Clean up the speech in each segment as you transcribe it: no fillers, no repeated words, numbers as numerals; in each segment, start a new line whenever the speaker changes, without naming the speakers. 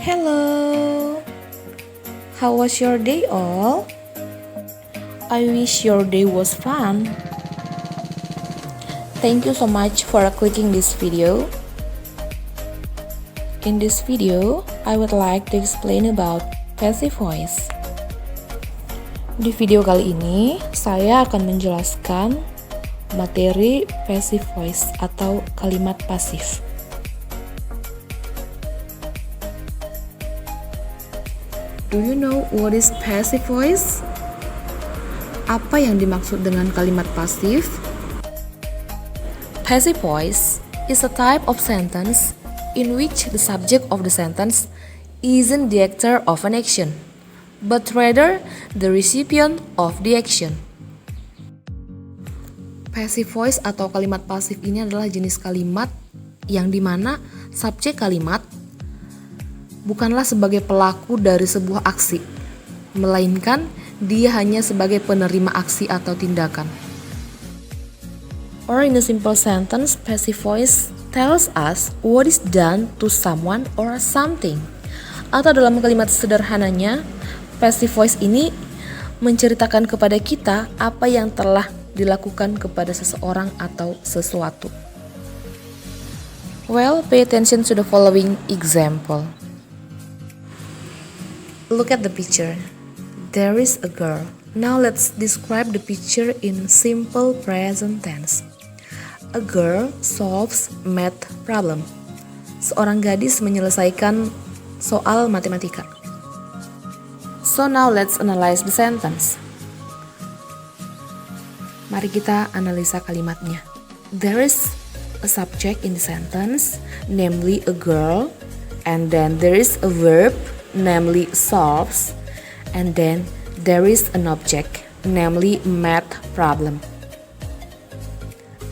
Hello! How was your day all? I wish your day was fun. Thank you so much for clicking this video. In this video, I would like to explain about passive voice. Di video kali ini, saya akan menjelaskan materi passive voice atau kalimat pasif. Do you know what is passive voice? Apa yang dimaksud dengan kalimat pasif? Passive voice is a type of sentence in which the subject of the sentence isn't the actor of an action, but rather the recipient of the action. Passive voice atau kalimat pasif ini adalah jenis kalimat yang dimana subjek kalimat bukanlah sebagai pelaku dari sebuah aksi, melainkan dia hanya sebagai penerima aksi atau tindakan. Or in a simple sentence, passive voice tells us what is done to someone or something. Atau dalam kalimat sederhananya, passive voice ini menceritakan kepada kita apa yang telah dilakukan kepada seseorang atau sesuatu. Well, pay attention to the following example. Look at the picture. There is a girl. Now let's describe the picture in simple present tense. A girl solves math problem. Seorang gadis menyelesaikan soal matematika. So now let's analyze the sentence. Mari kita analisa kalimatnya. There is a subject in the sentence, namely a girl, and then there is a verb, namely solves, and then there is an object, namely math problem.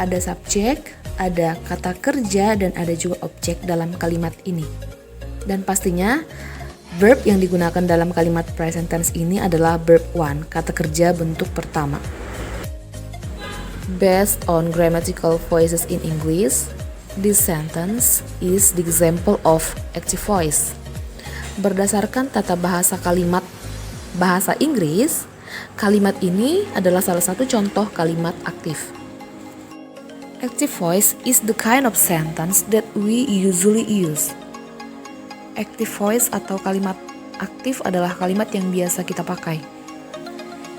Ada subjek, ada kata kerja, dan ada juga objek dalam kalimat ini. Dan pastinya verb yang digunakan dalam kalimat present tense ini adalah verb 1, kata kerja bentuk pertama. Based on grammatical voices in English, this sentence is the example of active voice. Berdasarkan tata bahasa kalimat bahasa Inggris, kalimat ini adalah salah satu contoh kalimat aktif. Active voice is the kind of sentence that we usually use. Active voice atau kalimat aktif adalah kalimat yang biasa kita pakai.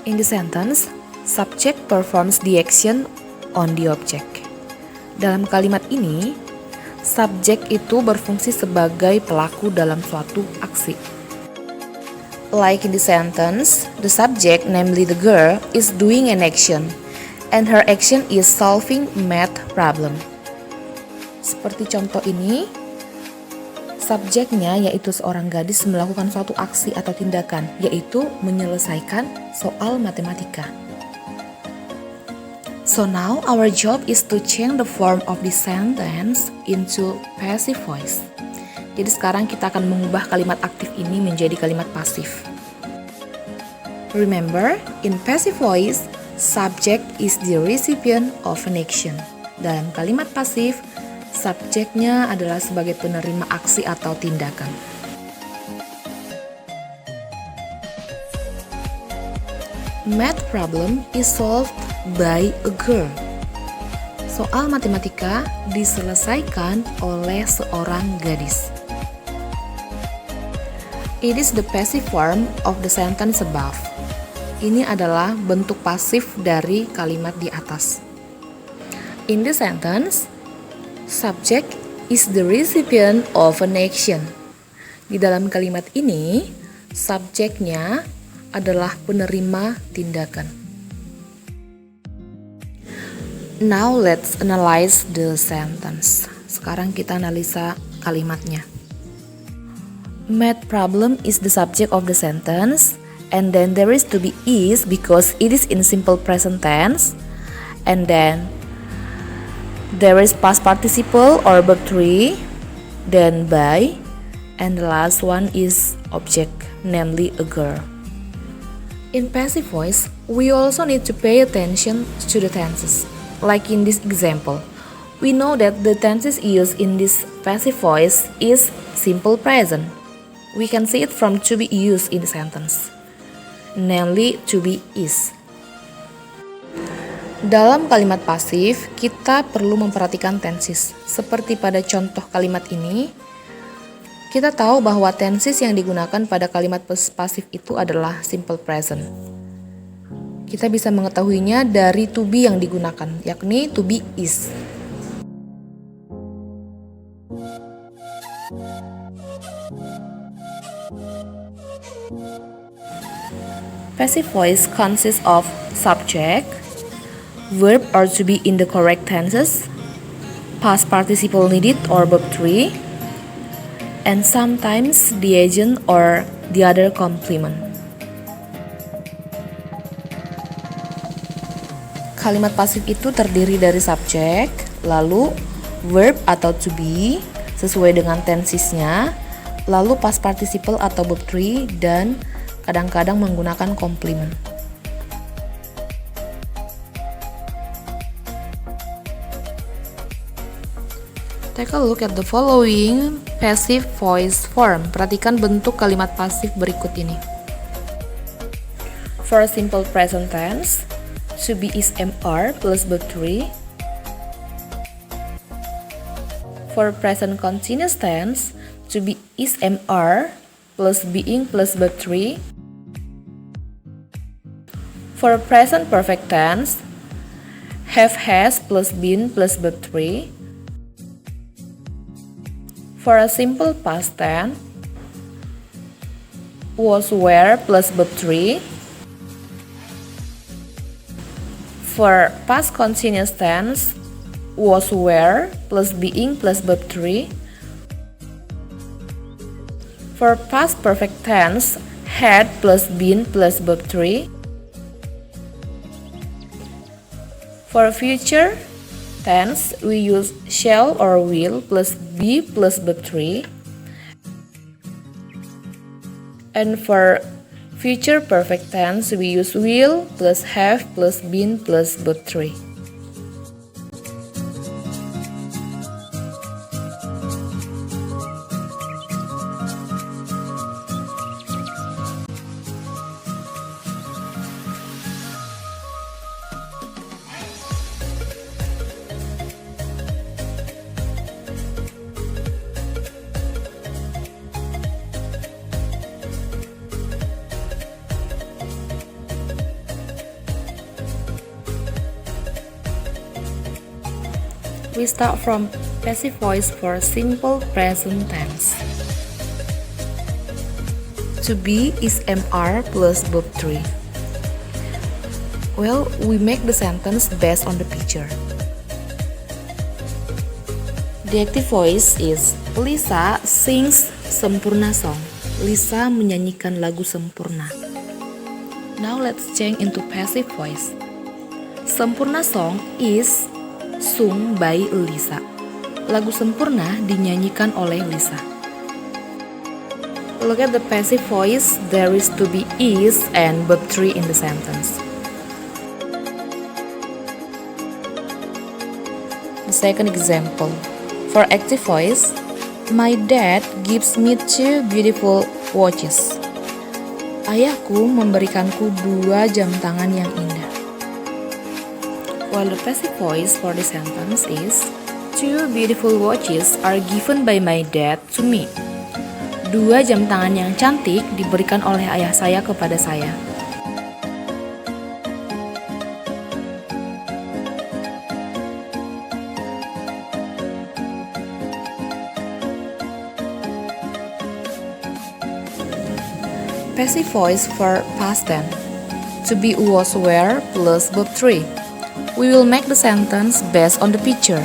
In the sentence, subject performs the action on the object. Dalam kalimat ini, subjek itu berfungsi sebagai pelaku dalam suatu aksi. Like in the sentence, the subject, namely the girl, is doing an action, and her action is solving math problem. Seperti contoh ini, subjeknya yaitu seorang gadis melakukan suatu aksi atau tindakan, yaitu menyelesaikan soal matematika. So now our job is to change the form of this sentence into passive voice. Jadi sekarang kita akan mengubah kalimat aktif ini menjadi kalimat pasif. Remember, in passive voice, subject is the recipient of an action. Dalam kalimat pasif, subjeknya adalah sebagai penerima aksi atau tindakan. Math problem is solved by a girl. Soal matematika diselesaikan oleh seorang gadis. It is the passive form of the sentence above. Ini adalah bentuk pasif dari kalimat di atas. In the sentence, subject is the recipient of an action. Di dalam kalimat ini, subjeknya adalah penerima tindakan. Now let's analyze the sentence. Sekarang kita analisa kalimatnya. Math problem is the subject of the sentence, and then there is to be is because it is in simple present tense, and then there is past participle or verb 3, then by, and the last one is object, namely a girl. In passive voice, we also need to pay attention to the tenses. Like in this example, we know that the tenses used in this passive voice is simple present. We can see it from to be used in the sentence, namely to be is. Dalam kalimat pasif, kita perlu memperhatikan tenses. Seperti pada contoh kalimat ini, kita tahu bahwa tenses yang digunakan pada kalimat pasif itu adalah simple present. Kita bisa mengetahuinya dari to be yang digunakan, yakni to be is. Passive voice consists of subject, verb or to be in the correct tenses, past participle needed or verb 3, and sometimes the agent or the other complement. Kalimat pasif itu terdiri dari subjek, lalu verb atau to be sesuai dengan tensesnya, lalu past participle atau verb 3, dan kadang-kadang menggunakan complement. Take a look at the following passive voice form. Perhatikan bentuk kalimat pasif berikut ini. For a simple present tense, to be is MR plus verb 3. For present continuous tense, to be is MR plus being plus verb 3. For present perfect tense, have has plus been plus verb 3. For a simple past tense, was were plus verb 3. For past continuous tense, was were plus being plus verb 3. For past perfect tense, had plus been plus verb 3. For future tense, we use shall or will plus be plus verb 3. And for future perfect tense, we use will plus have plus been plus verb 3. We start from passive voice for simple present tense. To be is MR plus verb 3. Well, we make the sentence based on the picture. The active voice is Lisa sings Sempurna song. Lisa menyanyikan lagu sempurna. Now let's change into passive voice. Sempurna song is sung by Lisa. Lagu sempurna dinyanyikan oleh Lisa. Look at the passive voice. There is to be is and verb 3 in the sentence. The second example. For active voice, my dad gives me 2 beautiful watches. Ayahku memberikanku 2 jam tangan yang indah. While the passive voice for the sentence is 2 beautiful watches are given by my dad to me. 2 jam tangan yang cantik diberikan oleh ayah saya kepada saya. Passive voice for past tense. To be was were plus verb 3. We will make the sentence based on the picture.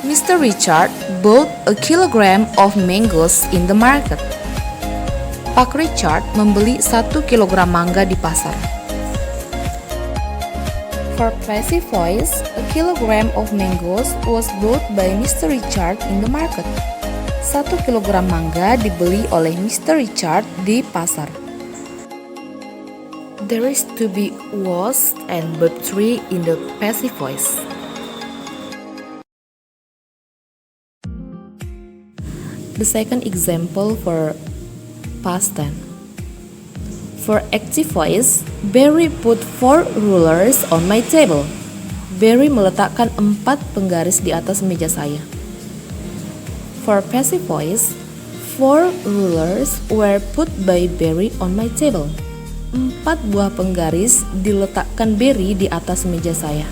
Mr. Richard bought a kilogram of mangoes in the market. Pak Richard membeli 1 kilogram mangga di pasar. For passive voice, a kilogram of mangoes was bought by Mr. Richard in the market. 1 kilogram mangga dibeli oleh Mr. Richard di pasar. There is to be was and verb 3 in the passive voice. The second example for past tense. For active voice, Barry put 4 rulers on my table. Barry meletakkan 4 penggaris di atas meja saya. For passive voice, 4 rulers were put by Barry on my table. 4 buah penggaris diletakkan Barry di atas meja saya.